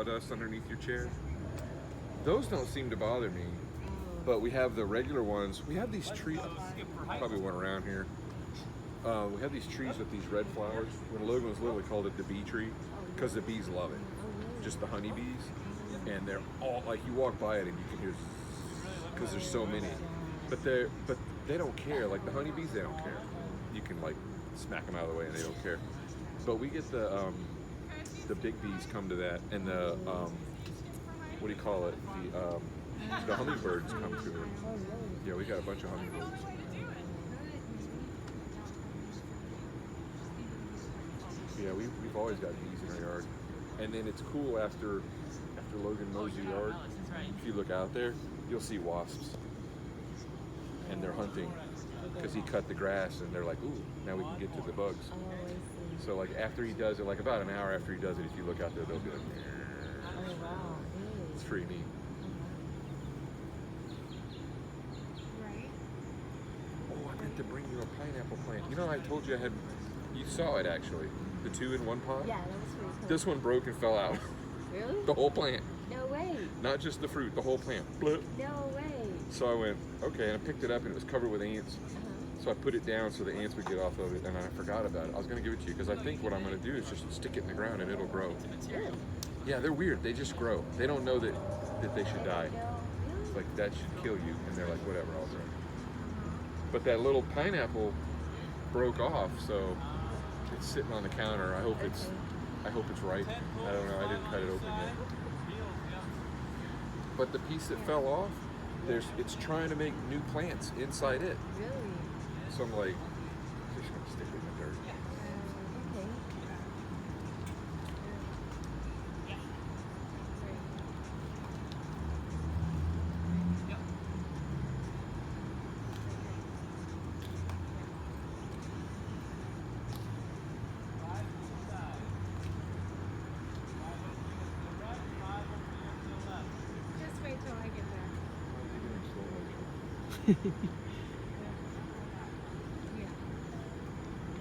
sawdust underneath your chair. Those don't seem to bother me, but we have the regular ones. We have these trees, probably one around here. We have these trees with these red flowers. When Logan was little, we called it the bee tree because the bees love it. Just the honeybees, and they're all like you walk by it and you can hear because there's so many. But they don't care. Like the honeybees, they don't care. You can like smack them out of the way and they don't care. But we get the big bees come to that, and the what do you call it? The hummingbirds come to it. Yeah, we got a bunch of hummingbirds. Yeah, we've always got bees in our yard. And then it's cool after Logan mows your yard. If you look out there, you'll see wasps. And they're hunting because he cut the grass, and they're like, ooh, now we can get to the bugs. So like after he does it, like about an hour after he does it, if you look out there, they'll be like, oh wow, it's pretty neat. Right. Oh, I meant to bring you a pineapple plant. You know, I told you you saw it actually, the 2 in 1 pot? Yeah, that was pretty cool. This one broke and fell out. Really? The whole plant. No way. Not just the fruit, the whole plant. Blip. No way. So I went, okay, and I picked it up and it was covered with ants. So I put it down so the ants would get off of it, and I forgot about it. I was going to give it to you because I think what I'm going to do is just stick it in the ground and it'll grow. Really? Yeah, they're weird. They just grow. They don't know that they should die. It's like, that should kill you. And they're like, whatever, I'll grow. But that little pineapple broke off, so it's sitting on the counter. I hope it's ripe. I don't know. I didn't cut it open yet. But the piece that fell off, it's trying to make new plants inside it. Really? So I'm like, just gonna stick it in the dirt. Okay. Just wait till I get back. Yeah.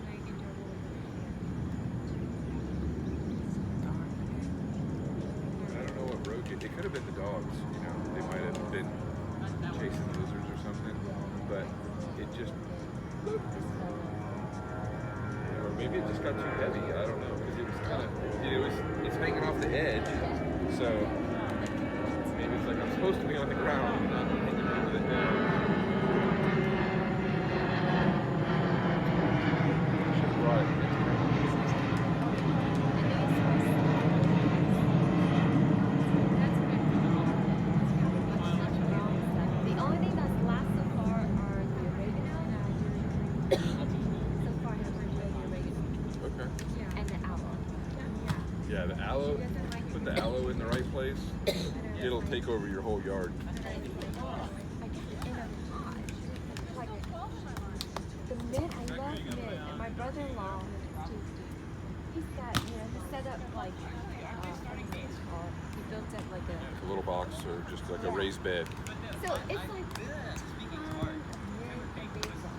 Like into a little I don't know what broke it. It could have been the dogs, you know. They might have been chasing lizards or something. But it just, or maybe it just got too heavy. I don't know, because it was kind of, it's hanging off the edge. So maybe it's like I'm supposed to be on the ground, not hanging over the edge. Should have brought it. The only thing that's last so far are the oregano. So far, I have the oregano. Okay. And the aloe. Yeah, the aloe, put the aloe in the right place, it'll take over your whole yard. I get it in a pot. Like, the mint, I love mint. And my brother-in-law, he's got, he set up like, he built up like A little box or just like a raised bed. so it's like, mint and basil.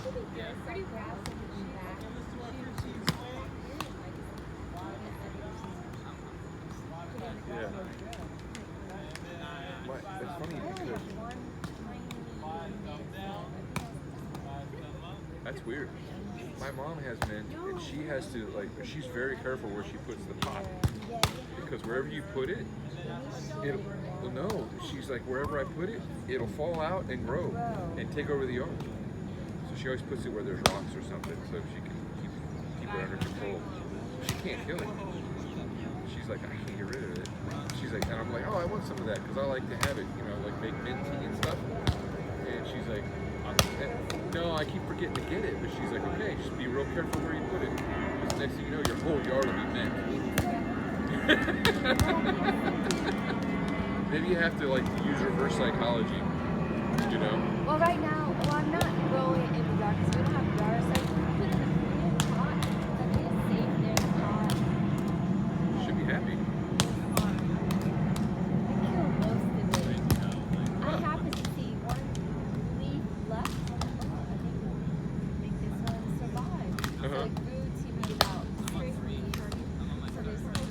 Okay. Pretty grass in the back. Yeah. It's funny because that's weird. My mom has mint, and she has to she's very careful where she puts the pot, because wherever you put it, she's like, wherever I put it, it'll fall out and grow and take over the yard. So she always puts it where there's rocks or something, so she can keep it under control. She can't kill it. She's like, I can't get rid of it. She's like, and I'm like, oh, I want some of that because I like to have it, like make mint tea and stuff. And she's like, no, I keep forgetting to get it. But she's like, okay, just be real careful where you put it. Because next thing you know, your whole yard will be mint. Maybe you have to use reverse psychology, Well, right now, I'm not growing it in the yard because we don't have yard, so I put it in a pot. I think it's safe there in the pot. Should be happy. I killed most of it. I happen to see one leaf left. I think this one survived. So it grew to be about 6 feet. So there's still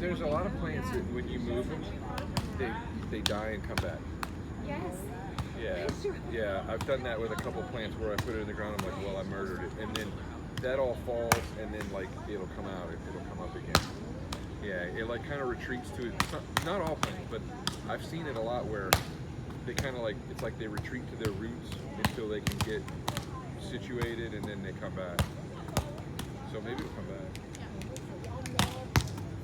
There's a lot of plants that when you move them, they die and come back. Yes. Yeah, yeah. I've done that with a couple plants where I put it in the ground. I'm like, well, I murdered it, and then that all falls, and then like it'll come out. It'll come up again. Yeah, it like kind of retreats to it. Not all plants, but I've seen it a lot where they kind of like it's like they retreat to their roots until they can get situated, and then they come back. So maybe it'll come back.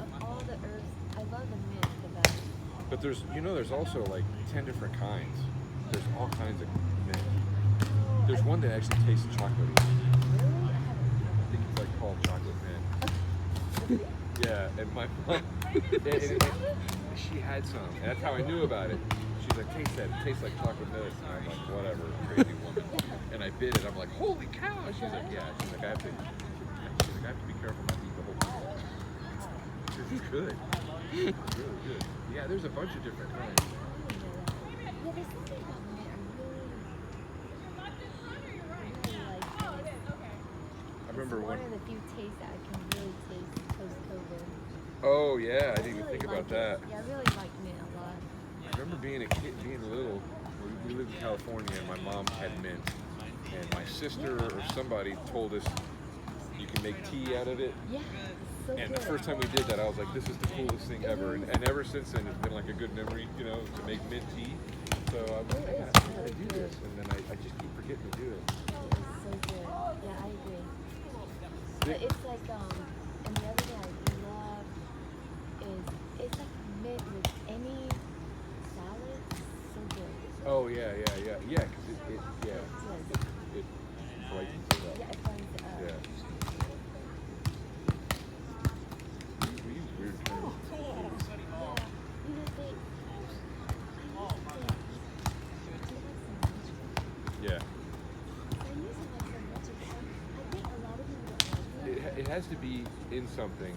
Of all the herbs, I love the mint the best. But there's also like 10 different kinds. There's all kinds of mint. There's one that actually tastes chocolatey. Really? I I think it's like called chocolate mint. Yeah, and my mom, she had some, and that's how I knew about it. She's like, taste that, it tastes like chocolate milk. And I'm like, whatever, crazy woman. And I bit it, I'm like, holy cow. She's like, yeah. She's like, I have to be careful not to eat the whole thing. It's good. It's really good. Yeah, there's a bunch of different kinds. Yeah, there's something about mint I really like. I remember it's one when. of the few tastes that I can really taste post-COVID. Oh yeah, I didn't even really think about like that. it. Yeah, I really like mint a lot. I remember being a kid, being little. We lived in California, and my mom had mint, and my sister or somebody told us you can make tea out of it. Yeah, so And good. the first time we did that, I was like, this is the coolest thing ever. And ever since then, it's been like a good memory, you know, to make mint tea. So I was like, I gotta do this. And then I just keep forgetting to do it. It's so good. Yeah, I agree. But it's like, and the other thing I love is it's like mint with any salad. So good. Oh, yeah, because it brightens it up. Yeah, it brightens it up. Yeah. We use weird terms. Yeah. You know, Yeah. I It has to be in something.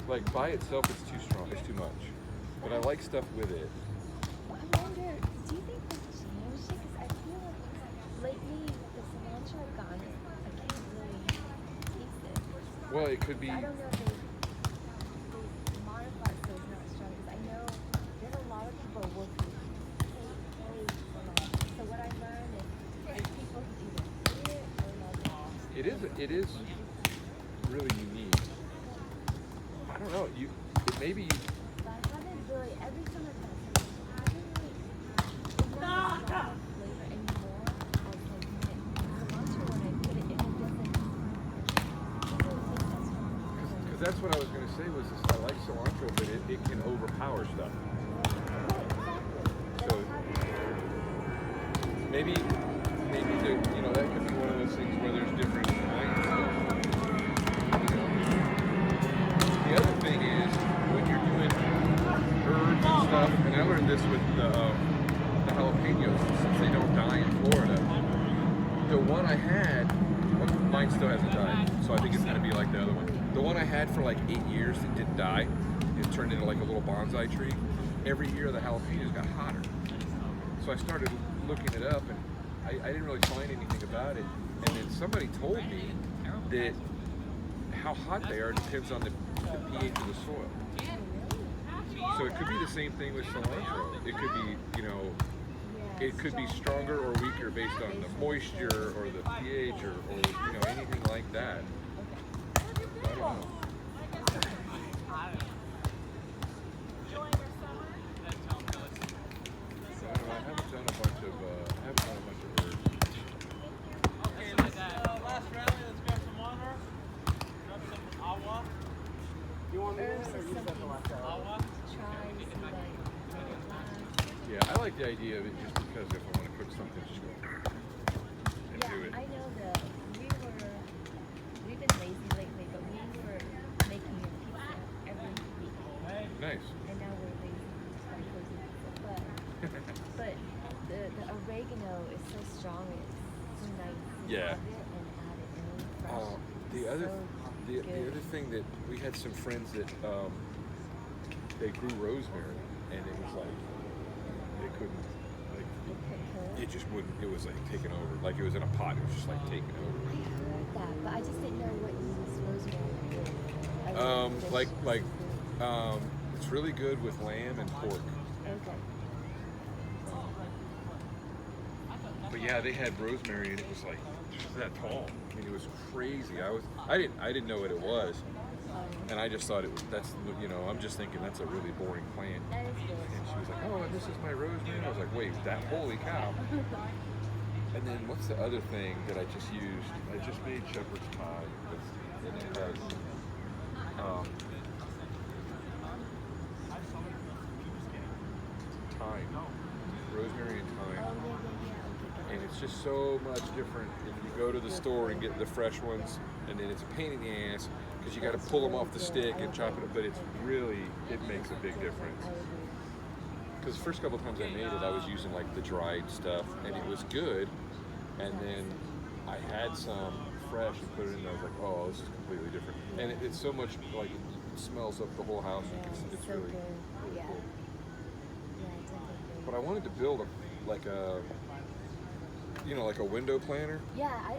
Like by itself, it's too strong. It's too much. But I like stuff with it. wonder, do you think this changed? Because I feel like lately the cilantro I've gotten, I can't really taste it. Well, it could be. I don't know if they modify so it's not strong. Because I know there's a lot of people working hate cilantro. So what I learned is people who either hate it or love it. It is really unique. I don't know. Maybe. But I haven't really, every time I've had it, I haven't really, it's not a strong flavor anymore as like mint. Cilantro, when I put it in, it doesn't taste that strong. Because that's what I was going to say was this, I like cilantro, but it can overpower stuff. So maybe that could be one of those things where there's different kinds of. The other thing is when you're doing herbs and stuff, and I learned this with the jalapenos since they don't die in Florida. The one I had, well, mine still hasn't died, so I think it's going to be like the other one. The one I had for like 8 years that didn't die, it turned into like a little bonsai tree. Every year the jalapenos got hotter. So I started looking it up, and I didn't really find anything about it. And then somebody told me that how hot they are depends on the pH of the soil. So it could be the same thing with cilantro. It could be, it could be stronger or weaker based on the moisture or the pH or anything like that. I don't know. I haven't done a bunch of herbs. Last rally, let's grab some water. Grab some agua. You want me to Herbs is use that something for last hour? to try and see like, Yeah, I like the idea of it just because if I want to cook something, just go and do it. I know we've been lazy lately, but we were making a pizza every week. Nice. And now we're lazy to start cooking pizza. But the oregano is so strong, it's so nice to Yeah. have it and add it in fresh. The other good. thing that we had some friends that they grew rosemary, and it was like they couldn't it just wouldn't. It was like taking over, like it was in a pot. It was just like taking over. I heard that, but I just didn't know what you use rosemary with. Like It's really good with lamb and pork. Okay. But yeah, they had rosemary and it was like just that tall. I mean, it was crazy. I didn't know what it was, and I just thought it was I'm just thinking that's a really boring plant. That is good. And she was like, "Oh, and this is my rosemary." I was like, "Wait, that? Holy cow!" And then what's the other thing that I just used? I just made shepherd's pie, and it has thyme, rosemary and Oh, thyme. yeah, okay. And it's just so much different if you go to the store and get the fresh ones, and then it's a pain in the ass because you got to pull them off the stick and chop it up, but it makes a big difference. I agree. Because the first couple times I made it, I was using like the dried stuff, and it was good, and then I had some fresh and put it in, and I was like, oh, this is completely different. And it's so much, like, it smells up the whole house. Yeah, It's so really, good. really Yeah. cool. Yeah, definitely. But I wanted to build like a window planter. Yeah,